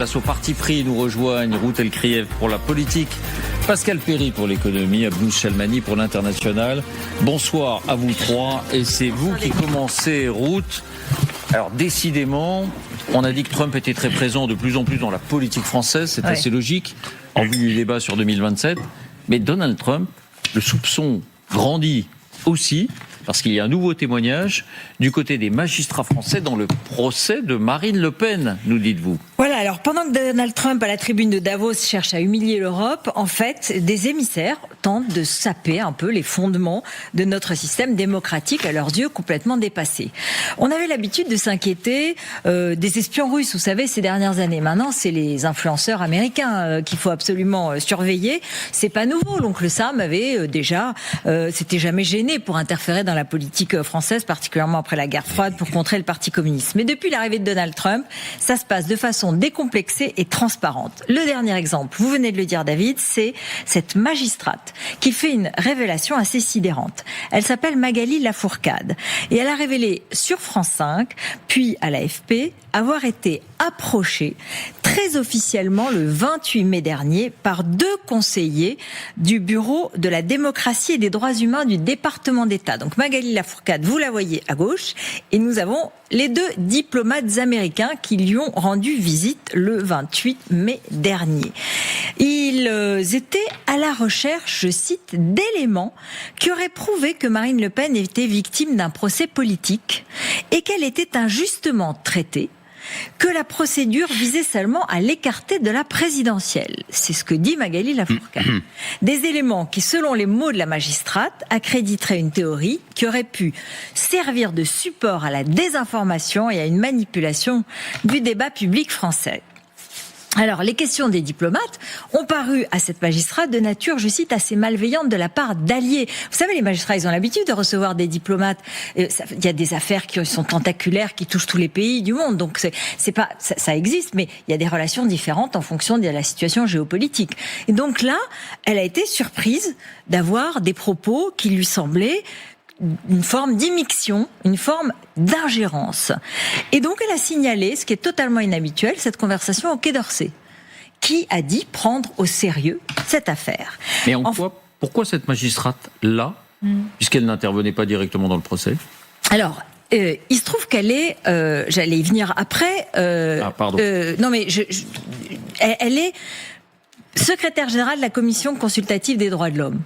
Face au parti pris, nous rejoignent Ruth Elkrieff pour la politique, Pascal Perry pour l'économie, Abnouche Chalmani pour l'international. Bonsoir à vous trois, et c'est vous qui commencez, Ruth. Alors décidément, on a dit que Trump était très présent de plus en plus dans la politique française, c'est assez logique, en vue du débat sur 2027. Mais Donald Trump, le soupçon grandit aussi, parce qu'il y a un nouveau témoignage du côté des magistrats français dans le procès de Marine Le Pen, nous dites-vous. Voilà, alors pendant que Donald Trump à la tribune de Davos cherche à humilier l'Europe, en fait, des émissaires tentent de saper un peu les fondements de notre système démocratique à leurs yeux complètement dépassés. On avait l'habitude de s'inquiéter des espions russes, vous savez, ces dernières années. Maintenant, c'est les influenceurs américains qu'il faut absolument surveiller. C'est pas nouveau. L'oncle Sam avait déjà, s'était jamais gêné pour interférer dans la politique française, particulièrement après la guerre froide, pour contrer le Parti communiste. Mais depuis l'arrivée de Donald Trump, ça se passe de façon décomplexée et transparente. Le dernier exemple, vous venez de le dire David, c'est cette magistrate qui fait une révélation assez sidérante. Elle s'appelle Magali Lafourcade et elle a révélé sur France 5, puis à l'AFP, avoir été approchée très officiellement le 28 mai dernier par 2 conseillers du Bureau de la démocratie et des droits humains du département d'État. Donc Magali Lafourcade, vous la voyez à gauche, et nous avons les 2 diplomates américains qui lui ont rendu visite le 28 mai dernier. Ils étaient à la recherche, je cite, d'éléments qui auraient prouvé que Marine Le Pen était victime d'un procès politique et qu'elle était injustement traitée, que la procédure visait seulement à l'écarter de la présidentielle. C'est ce que dit Magali Lafourcade. Des éléments qui, selon les mots de la magistrate, accréditeraient une théorie qui aurait pu servir de support à la désinformation et à une manipulation du débat public français. Alors, les questions des diplomates ont paru à cette magistrate de nature, je cite, assez malveillante de la part d'alliés. Vous savez, les magistrats, ils ont l'habitude de recevoir des diplomates. Il y a des affaires qui sont tentaculaires, qui touchent tous les pays du monde. Donc, c'est pas, ça existe, mais il y a des relations différentes en fonction de la situation géopolitique. Et donc là, elle a été surprise d'avoir des propos qui lui semblaient une forme d'immixtion, une forme d'ingérence. Et donc elle a signalé, ce qui est totalement inhabituel, cette conversation au Quai d'Orsay, qui a dit prendre au sérieux cette affaire. Mais pourquoi cette magistrate-là, puisqu'elle n'intervenait pas directement dans le procès ? Alors, il se trouve qu'elle est, j'allais y venir après, non mais elle est secrétaire générale de la Commission consultative des droits de l'homme.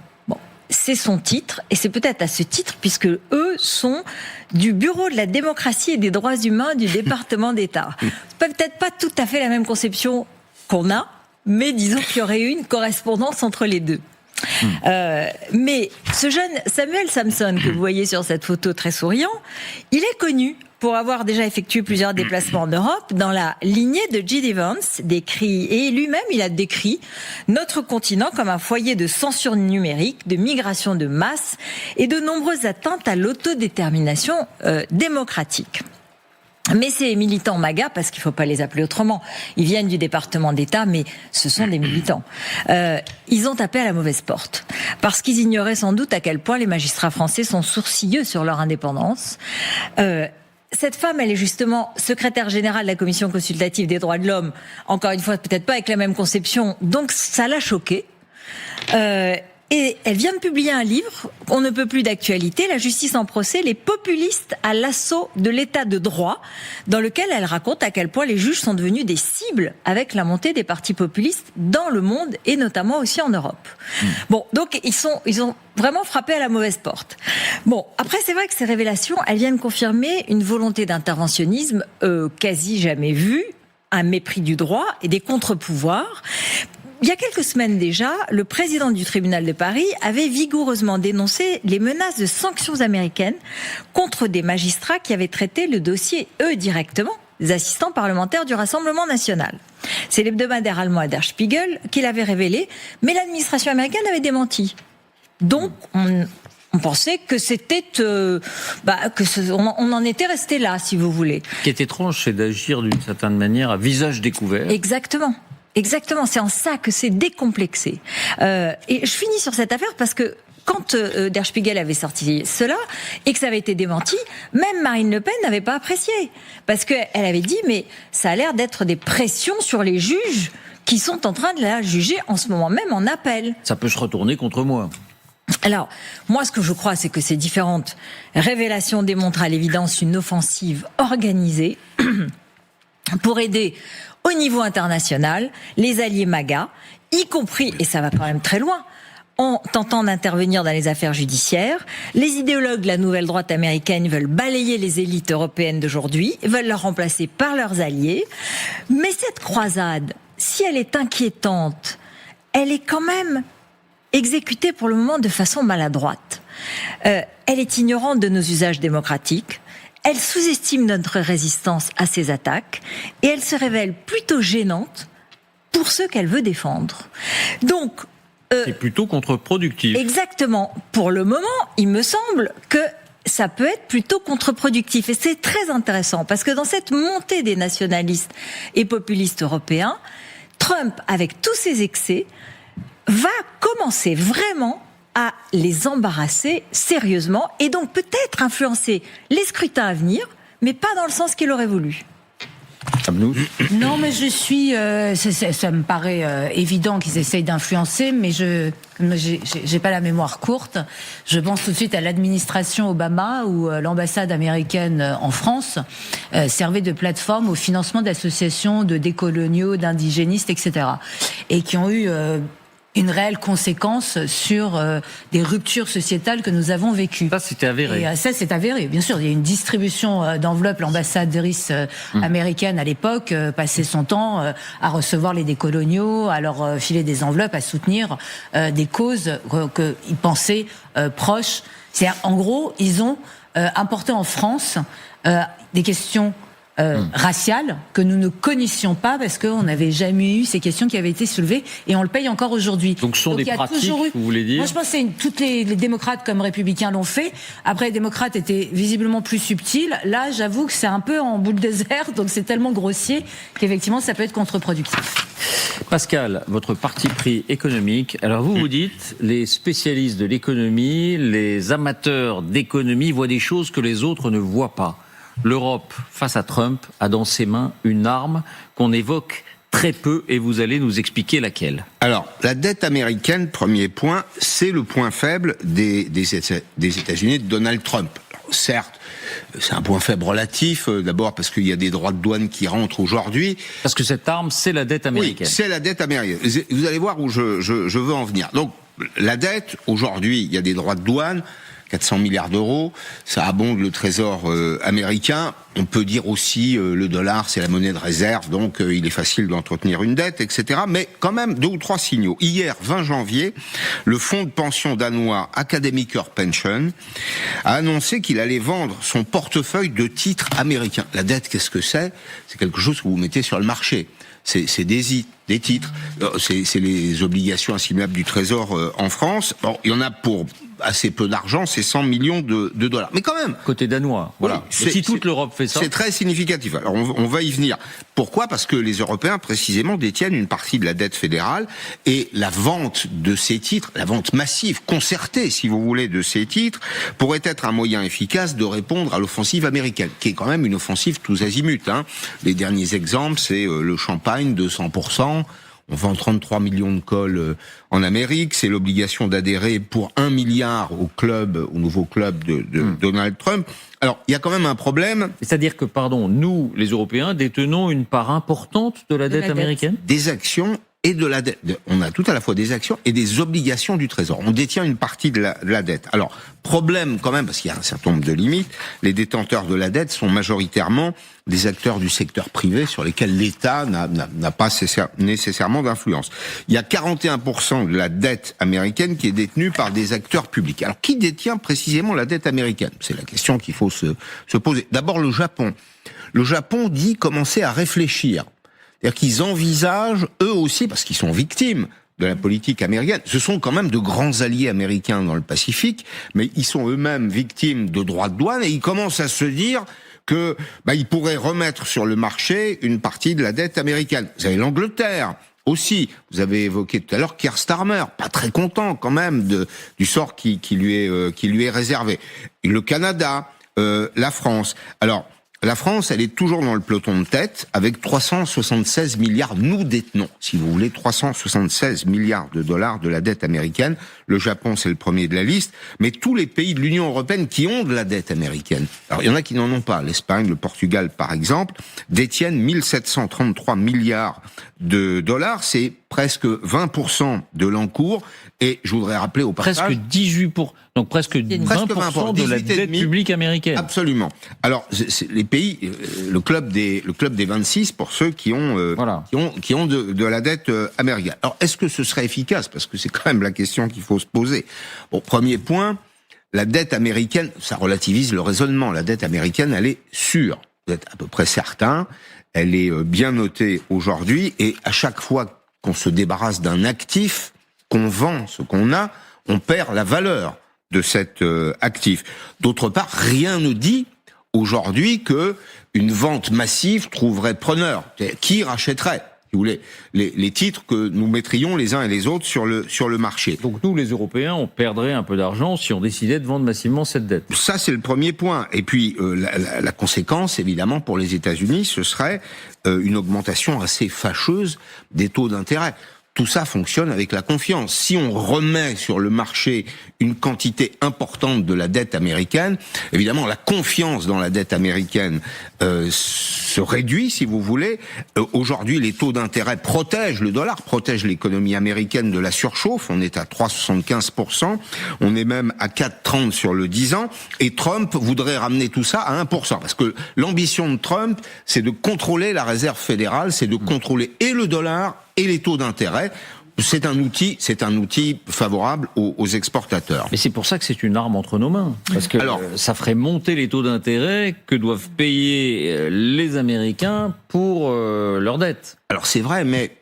C'est son titre, et c'est peut-être à ce titre, puisque eux sont du Bureau de la démocratie et des droits humains du département d'État. C'est peut-être pas tout à fait la même conception qu'on a, mais disons qu'il y aurait eu une correspondance entre les deux. Mais ce jeune Samuel Samson que vous voyez sur cette photo très souriant, il est connu pour avoir déjà effectué plusieurs déplacements en Europe dans la lignée de J.D. Vance, et lui-même il a décrit notre continent comme un foyer de censure numérique, de migration de masse et de nombreuses atteintes à l'autodétermination démocratique. Mais ces militants MAGA, parce qu'il ne faut pas les appeler autrement, ils viennent du département d'État, mais ce sont des militants. Ils ont tapé à la mauvaise porte, parce qu'ils ignoraient sans doute à quel point les magistrats français sont sourcilleux sur leur indépendance. Cette femme, elle est justement secrétaire générale de la Commission consultative des droits de l'homme, encore une fois, peut-être pas avec la même conception, donc ça l'a choquée. Et elle vient de publier un livre, On ne peut plus d'actualité, La justice en procès, les populistes à l'assaut de l'état de droit, dans lequel elle raconte à quel point les juges sont devenus des cibles avec la montée des partis populistes dans le monde et notamment aussi en Europe. Bon, donc ils ont vraiment frappé à la mauvaise porte. Bon, après c'est vrai que ces révélations, elles viennent confirmer une volonté d'interventionnisme quasi jamais vue, un mépris du droit et des contre-pouvoirs. Il y a quelques semaines déjà, le président du tribunal de Paris avait vigoureusement dénoncé les menaces de sanctions américaines contre des magistrats qui avaient traité le dossier, eux, directement, des assistants parlementaires du Rassemblement national. C'est l'hebdomadaire allemand Der Spiegel qui l'avait révélé, mais l'administration américaine avait démenti. Donc, on pensait que c'était, on en était resté là, si vous voulez. Ce qui est étrange, c'est d'agir d'une certaine manière à visage découvert. Exactement. Exactement, c'est en ça que c'est décomplexé. Et je finis sur cette affaire parce que quand quand Der Spiegel avait sorti cela et que ça avait été démenti, même Marine Le Pen n'avait pas apprécié. Parce qu'elle avait dit, mais ça a l'air d'être des pressions sur les juges qui sont en train de la juger en ce moment même en appel. Ça peut se retourner contre moi. Alors, moi, ce que je crois, c'est que ces différentes révélations démontrent à l'évidence une offensive organisée pour aider au niveau international les alliés MAGA, y compris, et ça va quand même très loin, en tentant d'intervenir dans les affaires judiciaires. Les idéologues de la nouvelle droite américaine veulent balayer les élites européennes d'aujourd'hui, veulent les remplacer par leurs alliés. Mais cette croisade, si elle est inquiétante, elle est quand même exécutée pour le moment de façon maladroite. Elle est ignorante de nos usages démocratiques, elle sous-estime notre résistance à ces attaques, et elle se révèle plutôt gênante pour ceux qu'elle veut défendre. Donc, c'est plutôt contre-productif. Exactement. Pour le moment, il me semble que ça peut être plutôt contre-productif. Et c'est très intéressant, parce que dans cette montée des nationalistes et populistes européens, Trump, avec tous ses excès, va commencer vraiment à les embarrasser sérieusement et donc peut-être influencer les scrutins à venir, mais pas dans le sens qu'il aurait voulu. Non, mais je suis. Ça me paraît évident qu'ils essayent d'influencer, mais j'ai pas la mémoire courte. Je pense tout de suite à l'administration Obama, où l'ambassade américaine en France servait de plateforme au financement d'associations de décoloniaux, d'indigénistes, etc., et qui ont eu une réelle conséquence sur des ruptures sociétales que nous avons vécues. Ça, c'était avéré. Et ça, c'est avéré, bien sûr. Il y a une distribution d'enveloppes. L'ambassadrice américaine, à l'époque, passait son temps à recevoir les décoloniaux, à leur filer des enveloppes, à soutenir des causes qu'ils pensaient proches. C'est-à-dire, en gros, ils ont importé en France des questions raciales que nous ne connaissions pas parce qu'on n'avait jamais eu ces questions qui avaient été soulevées et on le paye encore aujourd'hui. Donc ce sont des pratiques, vous voulez dire ? Moi, je pense que toutes les démocrates comme républicains l'ont fait. Après, les démocrates étaient visiblement plus subtils. Là, j'avoue que c'est un peu en boule désert, donc c'est tellement grossier qu'effectivement, ça peut être contre-productif. Pascal, votre parti pris économique. Alors vous dites, les spécialistes de l'économie, les amateurs d'économie voient des choses que les autres ne voient pas. L'Europe, face à Trump, a dans ses mains une arme qu'on évoque très peu et vous allez nous expliquer laquelle. Alors, la dette américaine, premier point, c'est le point faible des États-Unis de Donald Trump. Alors, certes, c'est un point faible relatif, d'abord parce qu'il y a des droits de douane qui rentrent aujourd'hui. Parce que cette arme, c'est la dette américaine. Oui, c'est la dette américaine. Vous allez voir où je veux en venir. Donc, la dette, aujourd'hui, il y a des droits de douane, 400 milliards d'euros, ça abonde le trésor américain. On peut dire aussi le dollar, c'est la monnaie de réserve, donc il est facile d'entretenir une dette, etc. Mais quand même, 2 ou 3 signaux. Hier, 20 janvier, le fonds de pension danois Akademiker Pension a annoncé qu'il allait vendre son portefeuille de titres américains. La dette, qu'est-ce que c'est ? C'est quelque chose que vous mettez sur le marché. C'est des titres. C'est les obligations assimilables du Trésor en France. Bon, il y en a pour assez peu d'argent, c'est 100 millions de dollars. Mais quand même. Côté danois. Voilà. Oui, si toute l'Europe fait ça. C'est très significatif. Alors, on va y venir. Pourquoi ? Parce que les Européens, précisément, détiennent une partie de la dette fédérale et la vente de ces titres, la vente massive, concertée, si vous voulez, de ces titres, pourrait être un moyen efficace de répondre à l'offensive américaine, qui est quand même une offensive tous azimuts, hein. Les derniers exemples, c'est le champagne, 200%. On vend 33 millions de cols en Amérique. C'est l'obligation d'adhérer pour 1 milliard au nouveau club de Donald Trump. Alors, il y a quand même un problème. C'est-à-dire que, nous, les Européens, détenons une part importante de la dette américaine ? Des actions et de la dette. On a tout à la fois des actions et des obligations du Trésor. On détient une partie de la dette. Alors, problème quand même, parce qu'il y a un certain nombre de limites, les détenteurs de la dette sont majoritairement des acteurs du secteur privé sur lesquels l'État n'a pas nécessairement d'influence. Il y a 41% de la dette américaine qui est détenue par des acteurs publics. Alors, qui détient précisément la dette américaine ? C'est la question qu'il faut se poser. D'abord, le Japon. Le Japon dit commencer à réfléchir. C'est-à-dire qu'ils envisagent, eux aussi, parce qu'ils sont victimes de la politique américaine, ce sont quand même de grands alliés américains dans le Pacifique, mais ils sont eux-mêmes victimes de droits de douane et ils commencent à se dire que ils pourraient remettre sur le marché une partie de la dette américaine. Vous avez l'Angleterre aussi. Vous avez évoqué tout à l'heure Keir Starmer, pas très content quand même du sort qui lui est réservé. Et le Canada, la France. Alors, la France, elle est toujours dans le peloton de tête avec 376 milliards. Nous détenons, si vous voulez, 376 milliards de dollars de la dette américaine. Le Japon, c'est le premier de la liste. Mais tous les pays de l'Union européenne qui ont de la dette américaine, alors il y en a qui n'en ont pas. L'Espagne, le Portugal, par exemple, détiennent 1733 milliards de dollars. C'est presque 20% de l'encours. Et je voudrais rappeler au passage... Presque 18%, donc presque 20% de la dette publique américaine. Absolument. Alors, c'est les pays, le club des 26 pour ceux qui ont de la dette américaine. Alors, est-ce que ce serait efficace? Parce que c'est quand même la question qu'il faut se poser. Bon, premier point, la dette américaine, ça relativise le raisonnement. La dette américaine, elle est sûre. Vous êtes à peu près certain. Elle est bien notée aujourd'hui. Et à chaque fois qu'on se débarrasse d'un actif, qu'on vend ce qu'on a, on perd la valeur de cet actif. D'autre part, rien ne dit aujourd'hui que une vente massive trouverait preneur. Qui rachèterait, si vous voulez, les titres que nous mettrions les uns et les autres sur le marché. Donc nous, les Européens, on perdrait un peu d'argent si on décidait de vendre massivement cette dette. Ça, c'est le premier point. Et puis, la conséquence, évidemment, pour les États-Unis, ce serait une augmentation assez fâcheuse des taux d'intérêt. Tout ça fonctionne avec la confiance. Si on remet sur le marché une quantité importante de la dette américaine, évidemment, la confiance dans la dette américaine se réduit, si vous voulez. Aujourd'hui, les taux d'intérêt protègent le dollar, protègent l'économie américaine de la surchauffe. On est à 3,75%. On est même à 4,30 sur le 10 ans. Et Trump voudrait ramener tout ça à 1%. Parce que l'ambition de Trump, c'est de contrôler la réserve fédérale, c'est de contrôler et le dollar et les taux d'intérêt. C'est un outil favorable aux exportateurs. Mais c'est pour ça que c'est une arme entre nos mains. Parce que ça ferait monter les taux d'intérêt que doivent payer les Américains pour leur dette. Alors c'est vrai, mais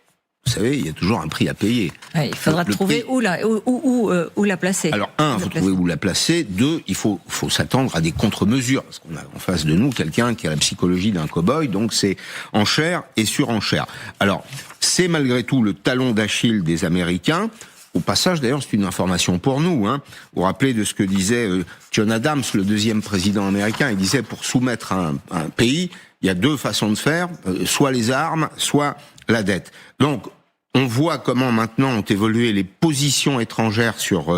vous savez, il y a toujours un prix à payer. Ouais, il faudra trouver où la placer. Alors, il faut trouver où la placer. 2, il faut s'attendre à des contre-mesures. Parce qu'on a en face de nous quelqu'un qui a la psychologie d'un cow-boy, donc c'est enchère et surenchère. Alors, c'est malgré tout le talon d'Achille des Américains. Au passage, d'ailleurs, c'est une information pour nous. Vous vous rappelez de ce que disait John Adams, le deuxième président américain. Il disait, pour soumettre un pays, il y a 2 façons de faire, soit les armes, soit la dette. Donc, on voit comment maintenant ont évolué les positions étrangères sur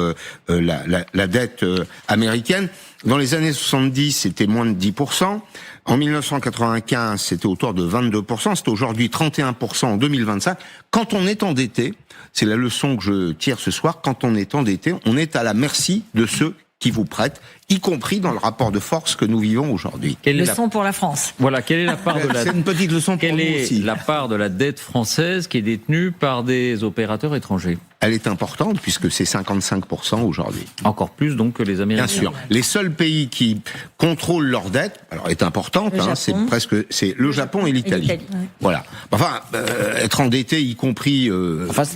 la dette américaine. Dans les années 70, c'était moins de 10%. En 1995, c'était autour de 22%. C'est aujourd'hui 31% en 2025. Quand on est endetté, c'est la leçon que je tire ce soir, quand on est endetté, on est à la merci de ceux qui vous prêtent, y compris dans le rapport de force que nous vivons aujourd'hui. Leçon pour la France. Voilà, quelle est la part de la... C'est une petite leçon pour nous aussi. Quelle est la part de la dette française qui est détenue par des opérateurs étrangers? Elle est importante puisque c'est 55% aujourd'hui. Encore plus donc que les Américains. Bien sûr. Les seuls pays qui contrôlent leur dette, alors est importante, c'est le Japon et l'Italie. Ouais. Voilà. Enfin, être endetté, y compris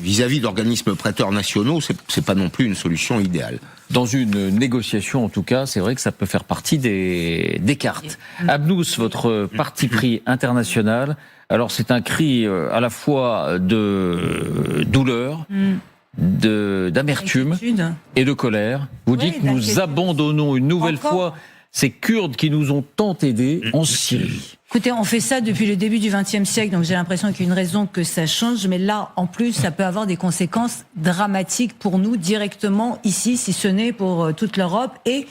vis-à-vis d'organismes prêteurs nationaux, c'est pas non plus une solution idéale. Dans une négociation, en tout cas, c'est vrai que ça peut faire partie des cartes. Abnous, votre parti pris international, alors c'est un cri à la fois de douleur, d'amertume et de colère. Vous dites, nous abandonnons une nouvelle fois ces Kurdes qui nous ont tant aidés en Syrie. Écoutez, on fait ça depuis le début du XXe siècle, donc j'ai l'impression qu'il y a une raison que ça change, mais là, en plus, ça peut avoir des conséquences dramatiques pour nous, directement ici, si ce n'est pour toute l'Europe et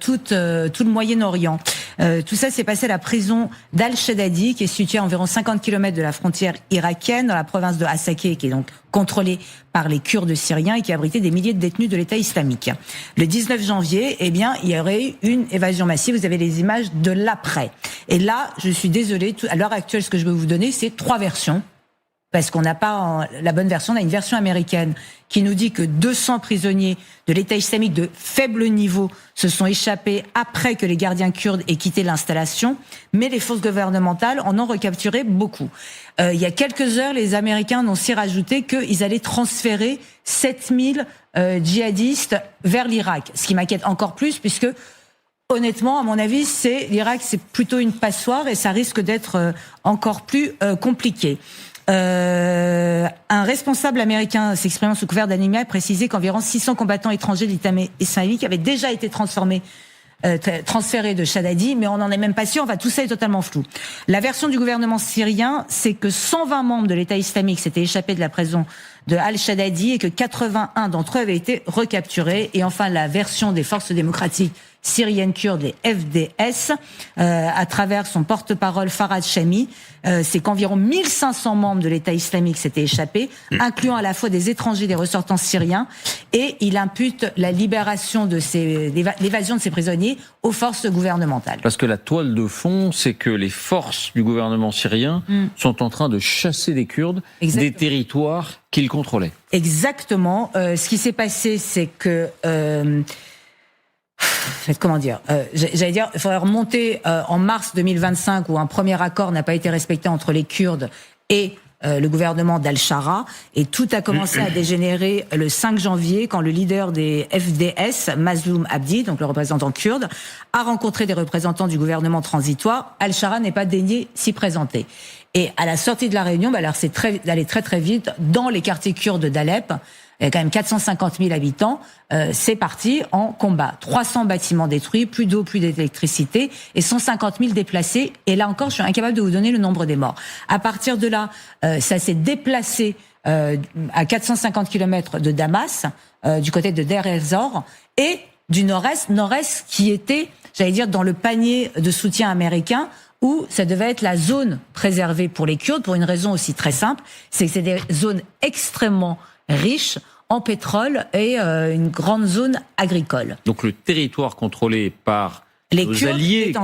tout le Moyen-Orient. Tout ça s'est passé à la prison d'Al-Shadadi, qui est située à environ 50 km de la frontière irakienne, dans la province de Hasakeh, qui est donc contrôlée par les Kurdes syriens et qui abritait des milliers de détenus de l'État islamique. Le 19 janvier, il y aurait eu une évasion massive. Vous avez les images de l'après. Et là, je suis désolée, à l'heure actuelle, ce que je veux vous donner, c'est 3 versions. Parce qu'on n'a pas la bonne version. On a une version américaine qui nous dit que 200 prisonniers de l'État islamique de faible niveau se sont échappés après que les gardiens kurdes aient quitté l'installation. Mais les forces gouvernementales en ont recapturé beaucoup. Il y a quelques heures, les Américains ont aussi rajouté qu'ils allaient transférer 7000 djihadistes vers l'Irak. Ce qui m'inquiète encore plus puisque, honnêtement, à mon avis, l'Irak, c'est plutôt une passoire et ça risque d'être encore plus compliqué. responsable américain s'exprimant sous couvert d'anonymat a précisé qu'environ 600 combattants étrangers de l'État islamique avaient déjà été transférés de Shadadi, mais on n'en est même pas sûr. Enfin, tout ça est totalement flou. La version du gouvernement syrien, c'est que 120 membres de l'État islamique s'étaient échappés de la prison de Al-Shadadi et que 81 d'entre eux avaient été recapturés. Et enfin, la version des forces démocratiques syriennes kurdes, les FDS, à travers son porte-parole Farhad Shami, c'est qu'environ 1500 membres de l'État islamique s'étaient échappés, incluant à la fois des étrangers et des ressortissants syriens, et il impute la libération de l'évasion de ces prisonniers aux forces gouvernementales. Parce que la toile de fond, c'est que les forces du gouvernement syrien sont en train de chasser les Kurdes des territoires qu'ils contrôlaient. Exactement. Ce qui s'est passé, c'est que... comment dire, j'allais dire, il faudrait remonter en mars 2025 où un premier accord n'a pas été respecté entre les Kurdes et le gouvernement d'Al-Shara, et tout a commencé à dégénérer le 5 janvier quand le leader des FDS, Mazloum Abdi, donc le représentant kurde, a rencontré des représentants du gouvernement transitoire. Al-Shara n'est pas daigné s'y présenter. Et à la sortie de la réunion, alors c'est allé très très vite dans les quartiers kurdes d'Alep. Il y a quand même 450 000 habitants, c'est parti en combat. 300 bâtiments détruits, plus d'eau, plus d'électricité, et 150 000 déplacés. Et là encore, je suis incapable de vous donner le nombre des morts. À partir de là, ça s'est déplacé à 450 km de Damas, du côté de Deir ez-Zor, et du nord-est qui était, j'allais dire, dans le panier de soutien américain, où ça devait être la zone préservée pour les Kurdes, pour une raison aussi très simple, c'est que c'est des zones extrêmement riches en pétrole et une grande zone agricole. Donc le territoire contrôlé par les nos Kurdes alliés,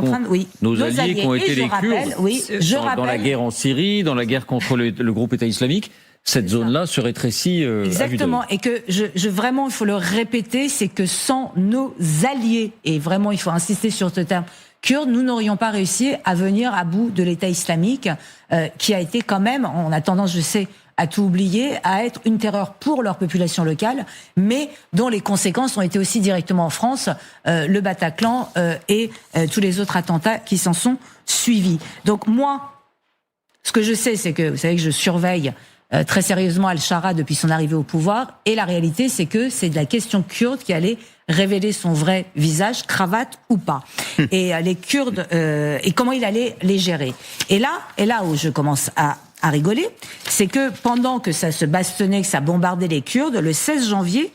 nos alliés qui ont été les Kurdes dans la guerre en Syrie, dans la guerre contre le groupe État islamique, cette zone-là se rétrécit. Exactement, et que vraiment, il faut le répéter, c'est que sans nos alliés, et vraiment il faut insister sur ce terme, kurdes, nous n'aurions pas réussi à venir à bout de l'État islamique, qui a été quand même, on a tendance, je sais, à tout oublier, à être une terreur pour leur population locale, mais dont les conséquences ont été aussi directement en France, le Bataclan et tous les autres attentats qui s'en sont suivis. Donc moi, ce que je sais, c'est que, vous savez que je surveille très sérieusement Al-Shara depuis son arrivée au pouvoir, et la réalité, c'est que c'est de la question kurde qui allait révéler son vrai visage, cravate ou pas. Et les Kurdes, et comment il allait les gérer. Et là où je commence à rigoler, c'est que pendant que ça se bastonnait, que ça bombardait les Kurdes, le 16 janvier,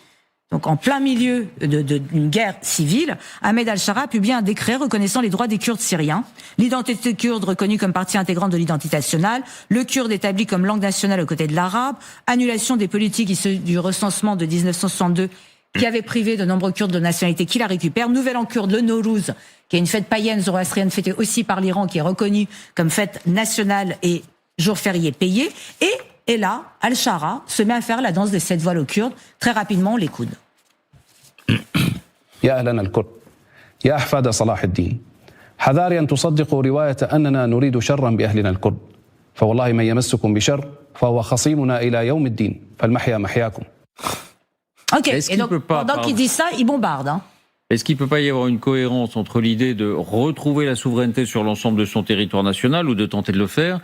donc en plein milieu d'une guerre civile, Ahmed Al-Shara a publié un décret reconnaissant les droits des Kurdes syriens, l'identité kurde reconnue comme partie intégrante de l'identité nationale, le kurde établi comme langue nationale aux côtés de l'arabe, annulation des politiques issues du recensement de 1962 qui avait privé de nombreux Kurdes de nationalité qui la récupèrent, nouvel an kurde, le Nowruz, qui est une fête païenne zoroastrienne fêtée aussi par l'Iran, qui est reconnue comme fête nationale et jour férié payé, et là, Al-Shara se met à faire la danse des 7 voiles aux Kurdes. Très rapidement, on les coude. يا أهلنا الكرد يا أحفاد صلاح الدين حذاري أن تصدقوا رواية أننا نريد شرا بأهلنا الكرد فوالله من يمسكم بشر فهو خصيمنا إلى يوم الدين فالمحيا محياكم. Ok, et donc pendant qu'il dit ça, il bombarde. Est-ce qu'il ne peut pas y avoir une cohérence entre l'idée de retrouver la souveraineté sur l'ensemble de son territoire national ou de tenter de le faire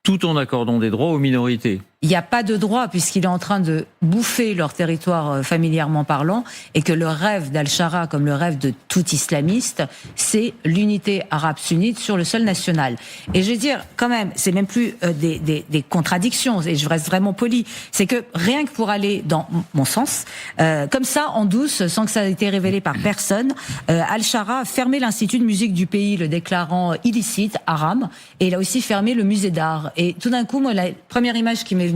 tout en accordant des droits aux minorités? Il n'y a pas de droit puisqu'il est en train de bouffer leur territoire familièrement parlant, et que le rêve d'Al-Shara, comme le rêve de tout islamiste, c'est l'unité arabe sunnite sur le sol national. Et je veux dire, quand même, c'est même plus des contradictions, et je reste vraiment poli, c'est que rien que pour aller dans mon sens, comme ça, en douce, sans que ça ait été révélé par personne, Al-Shara a fermé l'Institut de musique du pays, le déclarant illicite, haram, et il a aussi fermé le musée d'art. Et tout d'un coup, moi, la première image qui m'est venue,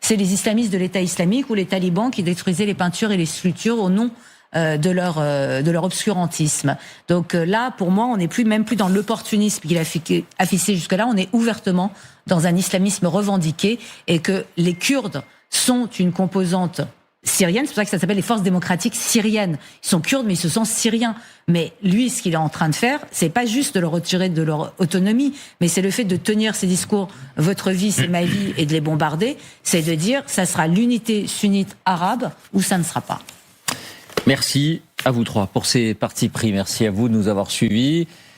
c'est les islamistes de l'État islamique ou les talibans qui détruisaient les peintures et les sculptures au nom de leur obscurantisme. Donc là, pour moi, on n'est même plus dans l'opportunisme qu'il a affiché jusque-là, on est ouvertement dans un islamisme revendiqué, et que les Kurdes sont une composante syrienne, c'est pour ça que ça s'appelle les forces démocratiques syriennes. Ils sont kurdes, mais ils se sentent syriens. Mais lui, ce qu'il est en train de faire, c'est pas juste de leur retirer de leur autonomie, mais c'est le fait de tenir ces discours « votre vie, c'est ma vie » et de les bombarder, c'est de dire ça sera l'unité sunnite arabe ou ça ne sera pas. Merci à vous trois pour ces partis pris. Merci à vous de nous avoir suivis.